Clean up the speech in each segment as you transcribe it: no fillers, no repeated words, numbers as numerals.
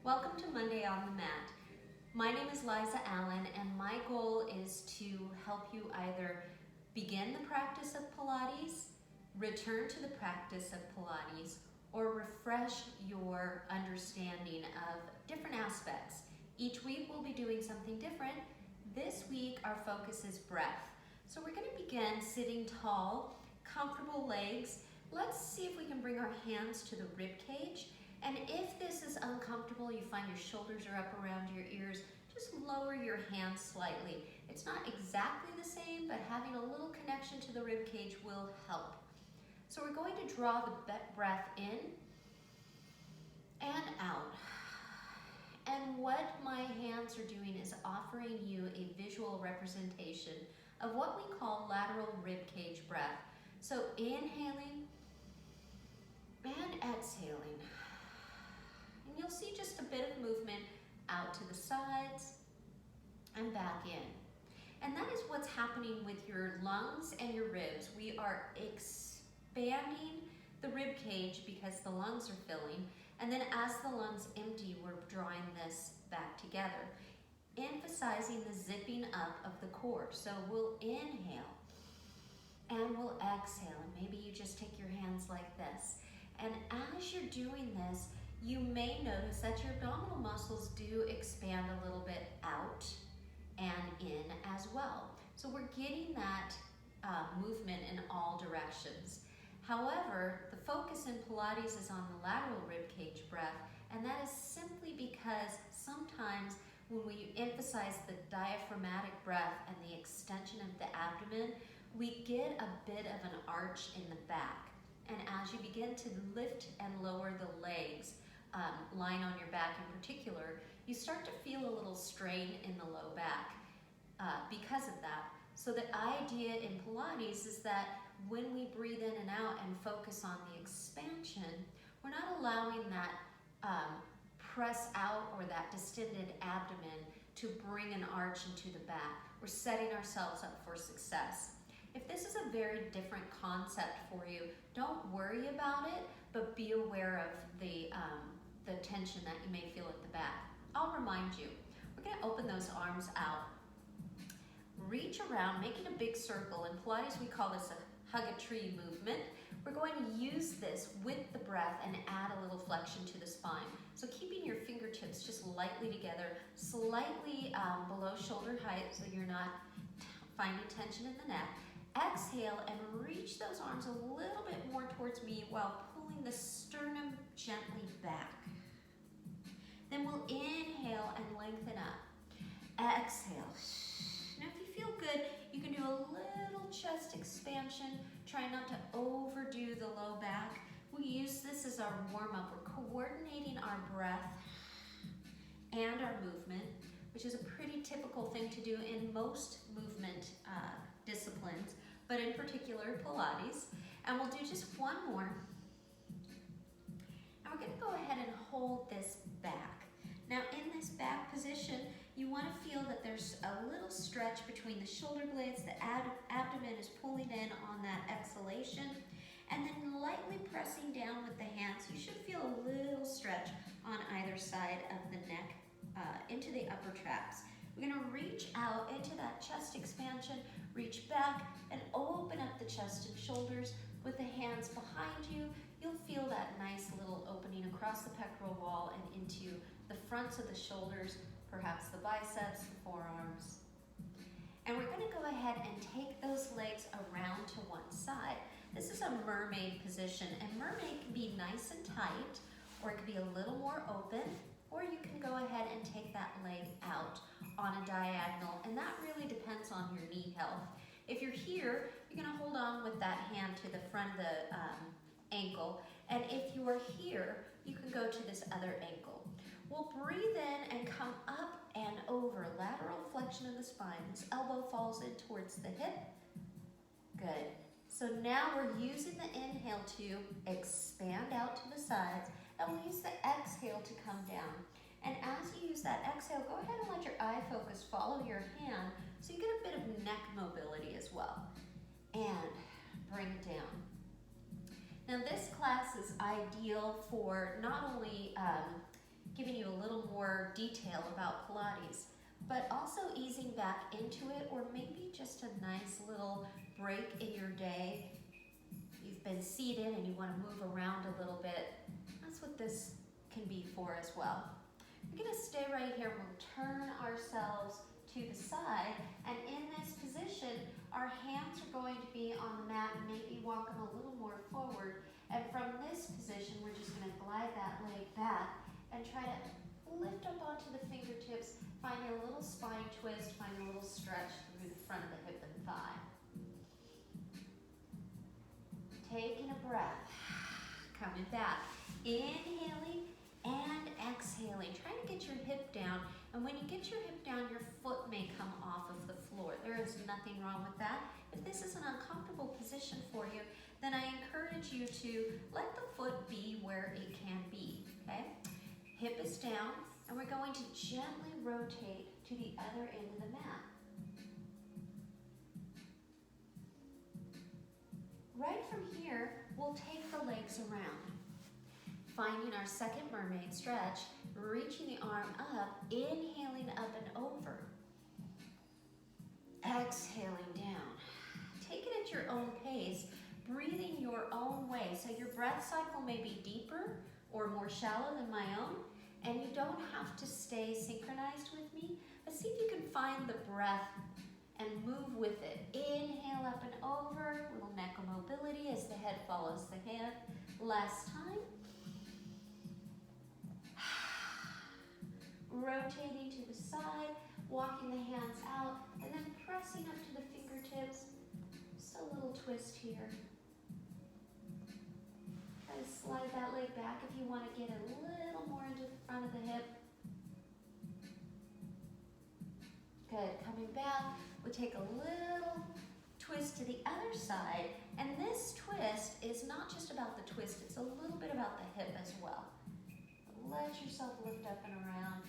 Welcome to Monday on the Mat. My name is Liza Allen, and my goal is to help you either begin the practice of Pilates, return to the practice of Pilates, or refresh your understanding of different aspects. Each week we'll be doing something different. This week our focus is breath. So we're going to begin sitting tall, comfortable legs. Let's see if we can bring our hands to the rib cage. And if this is uncomfortable, you find your shoulders are up around your ears, just lower your hands slightly. It's not exactly the same, but having a little connection to the rib cage will help. So we're going to draw the breath in and out. And what my hands are doing is offering you a visual representation of what we call lateral rib cage breath. So inhaling and exhaling. And you'll see just a bit of movement out to the sides and back in. And that is what's happening with your lungs and your ribs. We are expanding the rib cage because the lungs are filling. And then as the lungs empty, we're drawing this back together, emphasizing the zipping up of the core. So we'll inhale and we'll exhale. And maybe you just take your hands like this. And as you're doing this, you may notice that your abdominal muscles do expand a little bit out and in as well. So we're getting that movement in all directions. However, the focus in Pilates is on the lateral rib cage breath, and that is simply because sometimes when we emphasize the diaphragmatic breath and the extension of the abdomen, we get a bit of an arch in the back. And as you begin to lift and lower the legs, lying on your back in particular, you start to feel a little strain in the low back because of that. So the idea in Pilates is that when we breathe in and out and focus on the expansion, we're not allowing that press out or that distended abdomen to bring an arch into the back. We're setting ourselves up for success. If this is a very different concept for you, don't worry about it, but be aware of the tension that you may feel at the back. I'll remind you, we're going to open those arms out. Reach around, making a big circle. In Pilates, we call this a hug a tree movement. We're going to use this with the breath and add a little flexion to the spine. So keeping your fingertips just lightly together, slightly below shoulder height so you're not finding tension in the neck. Exhale and reach those arms a little bit more towards me while pulling the sternum gently back. Then we'll inhale and lengthen up. Exhale. Now if you feel good, you can do a little chest expansion. Try not to overdo the low back. We use this as our warm-up. We're coordinating our breath and our movement, which is a pretty typical thing to do in most movement disciplines, but in particular Pilates. And we'll do just one more. And we're going to go ahead and hold this back. Now in this back position, you want to feel that there's a little stretch between the shoulder blades, the abdomen is pulling in on that exhalation, and then lightly pressing down with the hands. You should feel a little stretch on either side of the neck into the upper traps. We're going to reach out into that chest expansion, reach back and open up the chest and shoulders with the hands behind you. You'll feel that nice little opening across the pectoral wall and into the fronts of the shoulders, perhaps the biceps, the forearms. And we're going to go ahead and take those legs around to one side. This is a mermaid position, and mermaid can be nice and tight, or it can be a little more open, or you can go ahead and take that leg out on a diagonal, and that really depends on your knee health. If you're here, you're going to hold on with that hand to the front of the ankle, and if you are here, you can go to this other ankle. We'll breathe in and come up and over, lateral flexion of the spine. This elbow falls in towards the hip. Good. So now we're using the inhale to expand out to the sides, and we'll use the exhale to come down. And as you use that exhale, go ahead and let your eye focus follow your hand so you get a bit of neck mobility as well. And bring it down. Now this class is ideal for not only giving you a little more detail about Pilates, but also easing back into it, or maybe just a nice little break in your day. You've been seated and you want to move around a little bit. That's what this can be for as well. We're going to stay right here. We'll turn ourselves to the side, and in this position, our hands are going to be on the mat, maybe walk them a little more forward. And from this position, we're just going to glide that leg back and try to lift up onto the fingertips, finding a little spine twist, finding a little stretch through the front of the hip and thigh. Taking a breath, coming back, inhaling and exhaling, trying to get your hip down. And when you get your hip down, your foot may come off of the floor. There is nothing wrong with that. If this is an uncomfortable position for you, then I encourage you to let the foot be where it can be, okay? Hip is down, and we're going to gently rotate to the other end of the mat. Right from here, we'll take the legs around. Finding our second mermaid stretch, reaching the arm up, inhaling up and over. Exhaling down. Take it at your own pace, breathing your own way. So your breath cycle may be deeper or more shallow than my own, and you don't have to stay synchronized with me, but see if you can find the breath and move with it. Inhale up and over, little neck mobility as the head follows the hand. Last time. Rotating to the side, walking the hands out, and then pressing up to the fingertips. Just a little twist here. Try to slide that leg back if you want to get a little more into the front of the hip. Good, coming back, we'll take a little twist to the other side, and this twist is not just about the twist, it's a little bit about the hip as well. Let yourself lift up and around.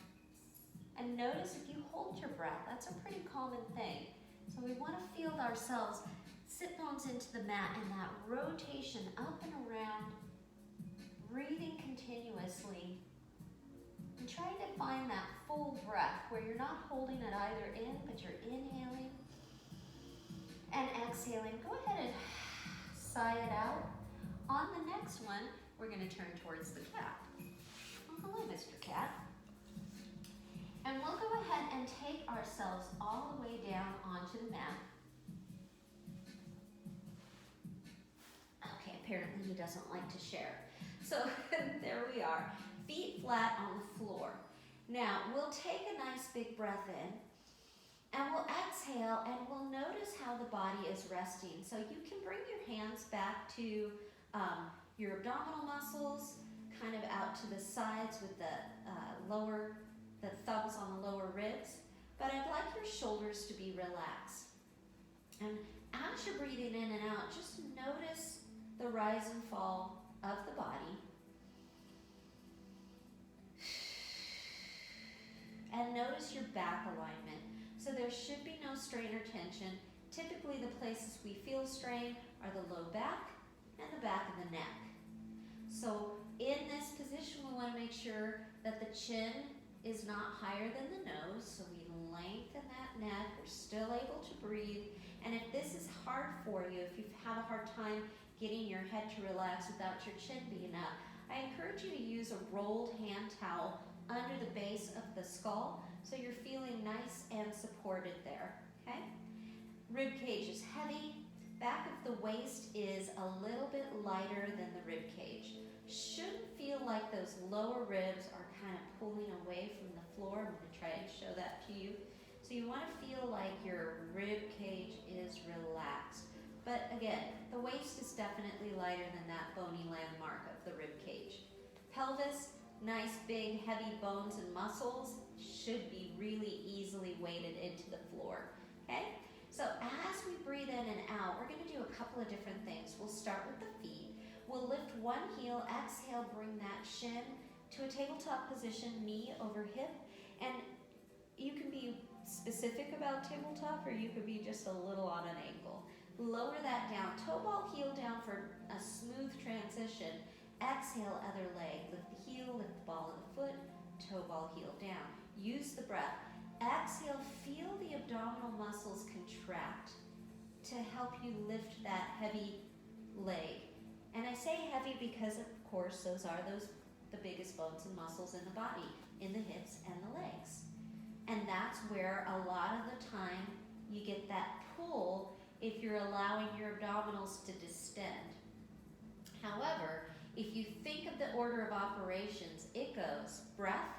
And notice if you hold your breath, that's a pretty common thing. So we want to feel ourselves sit bones into the mat and that rotation up and around, breathing continuously, and trying to find that full breath where you're not holding it either in, but you're inhaling and exhaling. Go ahead and sigh it out. On the next one, we're going to turn towards the cat. Oh, hello, Mr. Cat. And we'll go ahead and take ourselves all the way down onto the mat. Okay, apparently he doesn't like to share. So there we are, feet flat on the floor. Now we'll take a nice big breath in, and we'll exhale, and we'll notice how the body is resting. So you can bring your hands back to your abdominal muscles, kind of out to the sides with the thumbs on the lower ribs, but I'd like your shoulders to be relaxed. And as you're breathing in and out, just notice the rise and fall of the body. And notice your back alignment. So there should be no strain or tension. Typically the places we feel strain are the low back and the back of the neck. So in this position, we want to make sure that the chin is not higher than the nose, so we lengthen that neck. We're still able to breathe. And if this is hard for you, if you've had a hard time getting your head to relax without your chin being up, I encourage you to use a rolled hand towel under the base of the skull so you're feeling nice and supported there, okay? Rib cage is heavy. Back of the waist is a little bit lighter than the rib cage. Shouldn't feel like those lower ribs are kind of pulling away from the floor. I'm going to try and show that to you. So you want to feel like your rib cage is relaxed. But again, the waist is definitely lighter than that bony landmark of the rib cage. Pelvis, nice big heavy bones and muscles, should be really easily weighted into the floor. Okay? So as we breathe in and out, we're going to do a couple of different things. We'll start with the feet. We'll lift one heel, exhale, bring that shin to a tabletop position, knee over hip. And you can be specific about tabletop, or you could be just a little on an angle. Lower that down, toe ball, heel down for a smooth transition. Exhale, other leg, lift the heel, lift the ball of the foot, toe ball heel down. Use the breath. Exhale, feel the abdominal muscles contract to help you lift that heavy leg. And I say heavy because, of course, those are the biggest bones and muscles in the body, in the hips and the legs. And that's where a lot of the time you get that pull if you're allowing your abdominals to distend. However, if you think of the order of operations, it goes breath,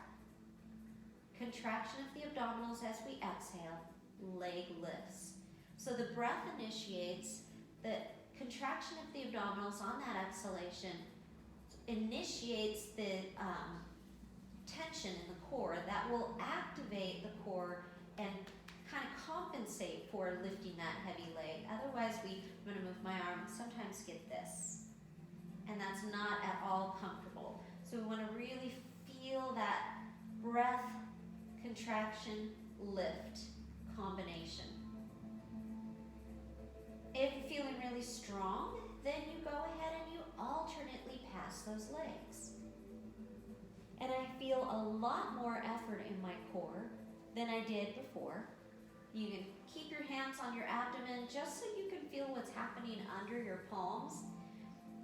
contraction of the abdominals as we exhale, leg lifts. So the breath initiates, the contraction of the abdominals on that exhalation initiates the tension in the core that will activate the core and kind of compensate for lifting that heavy leg. Otherwise, I'm going to move my arm, sometimes get this. And that's not at all comfortable. So we want to really feel that breath, contraction, lift combination. If you're feeling really strong, then you go ahead and you alternately pass those legs. And I feel a lot more effort in my core than I did before. You can keep your hands on your abdomen just so you can feel what's happening under your palms.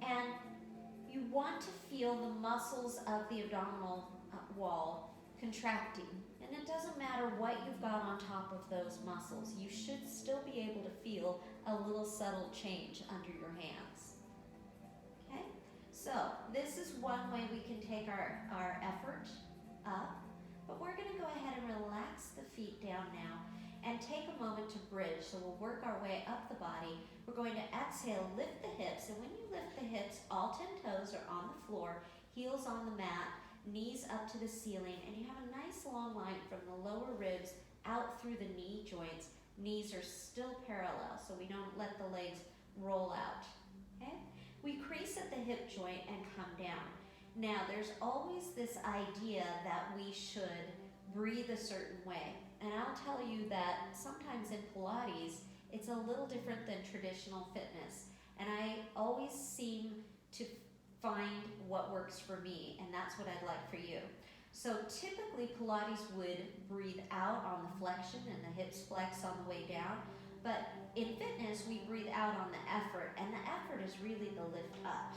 And you want to feel the muscles of the abdominal wall contracting. And it doesn't matter what you've got on top of those muscles. You should still be able to feel a little subtle change under your hands. Okay? So this is one way we can take our effort up. But we're going to go ahead and relax the feet down now and take a moment to bridge. So we'll work our way up the body. We're going to exhale, lift the hips. And when you lift the hips, all 10 toes are on the floor, heels on the mat, knees up to the ceiling, and you have a nice long line from the lower ribs out through the knee joints. Knees are still parallel, so we don't let the legs roll out. Okay? We crease at the hip joint and come down. Now, there's always this idea that we should breathe a certain way. And I'll tell you that sometimes in Pilates, it's a little different than traditional fitness. And I always seem to find what works for me, and that's what I'd like for you. So typically Pilates would breathe out on the flexion and the hips flex on the way down. But in fitness, we breathe out on the effort, and the effort is really the lift up.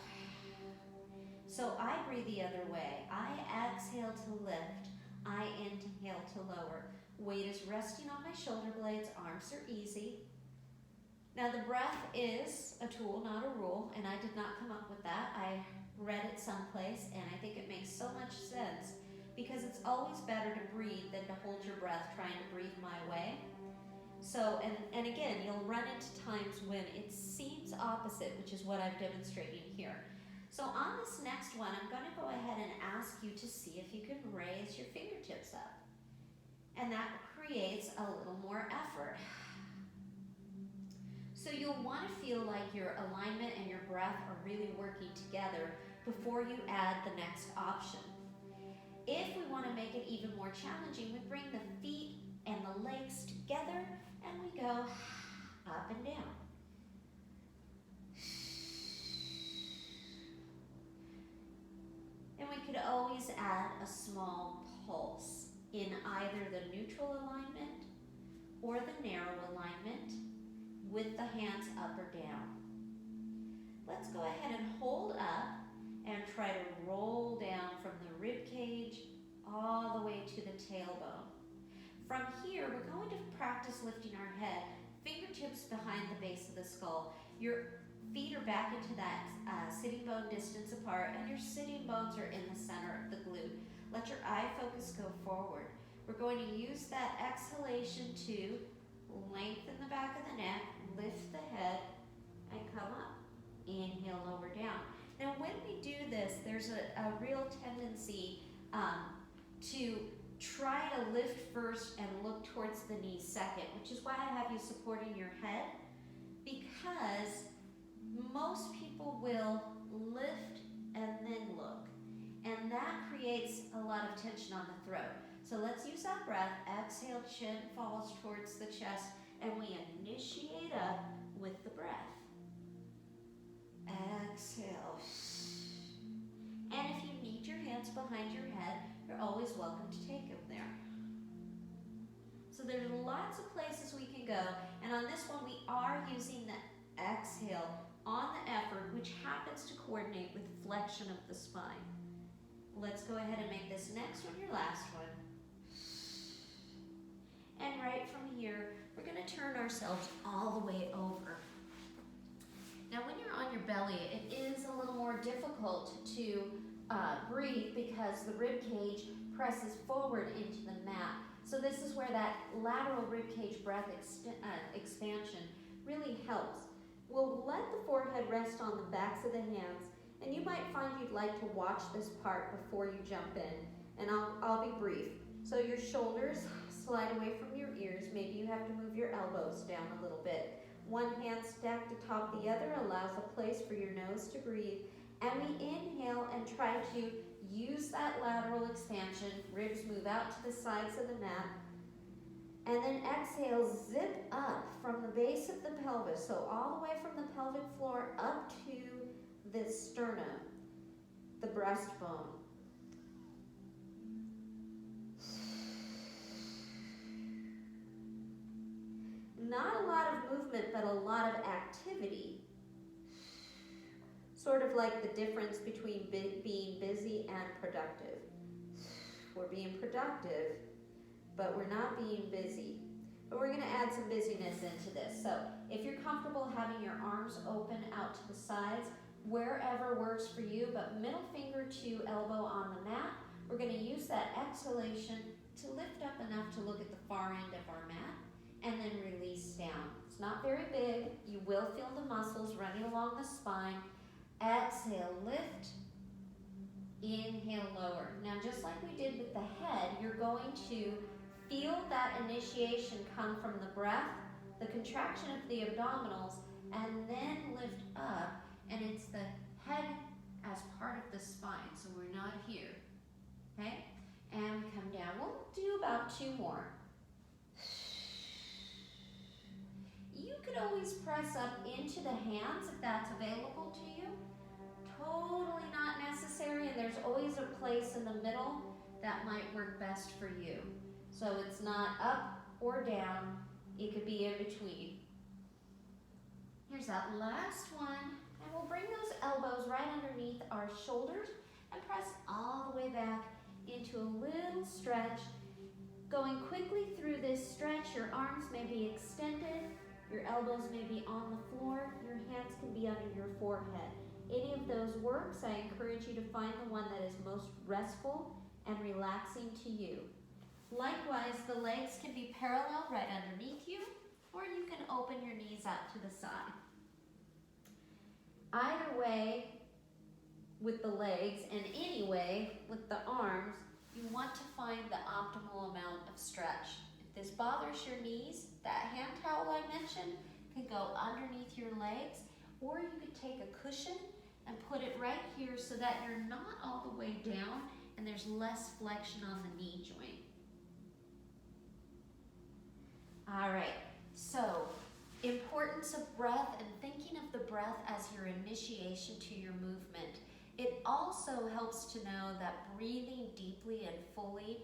So I breathe the other way. I exhale to lift. I inhale to lower. Weight is resting on my shoulder blades. Arms are easy. Now the breath is a tool, not a rule, and I did not come up with that. I read it someplace, and I think it makes so much sense because it's always better to breathe than to hold your breath trying to breathe my way. So, and again, you'll run into times when it seems opposite, which is what I'm demonstrating here. So on this next one, I'm going to go ahead and ask you to see if you can raise your fingertips up. And that creates a little more effort. So you'll want to feel like your alignment and your breath are really working together before you add the next option. If we want to make it even more challenging, we bring the feet and the legs together and we go up and down. And we could always add a small pulse in either the neutral alignment or the narrow alignment with the hands up or down. Let's go ahead and hold up and try to roll down from the rib cage all the way to the tailbone. From here, we're going to practice lifting our head, fingertips behind the base of the skull. Your feet are back into that sitting bone distance apart, and your sitting bones are in the center of the glute. Let your eye focus go forward. We're going to use that exhalation to lengthen the back of the neck, lift the head, and come up. Inhale, lower down. Now, when we do this, there's a real tendency to try to lift first and look towards the knees second, which is why I have you supporting your head, because most people will lift and then look, and that creates a lot of tension on the throat. So let's use that breath. Exhale, chin falls towards the chest, and we initiate up with the breath. Exhale. And if you need your hands behind your head, you're always welcome to take them there. So there's lots of places we can go, and on this one we are using the exhale on the effort, which happens to coordinate with flexion of the spine. Let's go ahead and make this next one your last one. And right from here, we're going to turn ourselves all the way over. Now when you're on your belly, it is a little more difficult to breathe because the rib cage presses forward into the mat. So this is where that lateral rib cage breath expansion really helps. We'll let the forehead rest on the backs of the hands, and you might find you'd like to watch this part before you jump in, and I'll be brief. So your shoulders slide away from your ears. Maybe you have to move your elbows down a little bit. One hand stacked atop the other allows a place for your nose to breathe. And we inhale and try to use that lateral expansion. Ribs move out to the sides of the mat. And then exhale, zip up from the base of the pelvis. So all the way from the pelvic floor up to the sternum, the breastbone. Not a lot of movement, but a lot of activity. Sort of like the difference between being busy and productive. We're being productive, but we're not being busy. But we're going to add some busyness into this. So if you're comfortable having your arms open out to the sides, wherever works for you, but middle finger to elbow on the mat, we're going to use that exhalation to lift up enough to look at the far end of our mat. And then release down. It's not very big. You will feel the muscles running along the spine. Exhale, lift. Inhale, lower. Now, just like we did with the head, you're going to feel that initiation come from the breath, the contraction of the abdominals, and then lift up. And it's the head as part of the spine, so we're not here. Okay? And we come down. We'll do about 2 more. You could always press up into the hands if that's available to you. Totally not necessary, and there's always a place in the middle that might work best for you. So it's not up or down, it could be in between. Here's that last one, and we'll bring those elbows right underneath our shoulders and press all the way back into a little stretch. Going quickly through this stretch, your arms may be extended. Your elbows may be on the floor. Your hands can be under your forehead. Any of those works. I encourage you to find the one that is most restful and relaxing to you. Likewise, the legs can be parallel right underneath you, or you can open your knees out to the side. Either way, with the legs, and any way with the arms, you want to find the optimal amount of stretch. If this bothers your knees, that hand towel I mentioned can go underneath your legs, or you could take a cushion and put it right here so that you're not all the way down and there's less flexion on the knee joint. All right, so importance of breath and thinking of the breath as your initiation to your movement. It also helps to know that breathing deeply and fully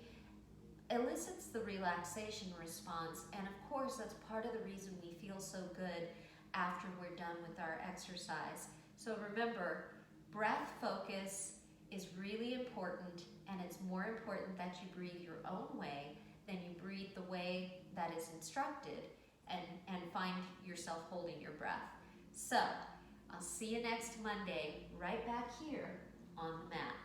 elicits the relaxation response, and of course that's part of the reason we feel so good after we're done with our exercise. So remember, breath focus is really important, and it's more important that you breathe your own way than you breathe the way that is instructed and find yourself holding your breath. So I'll see you next Monday right back here on the mat.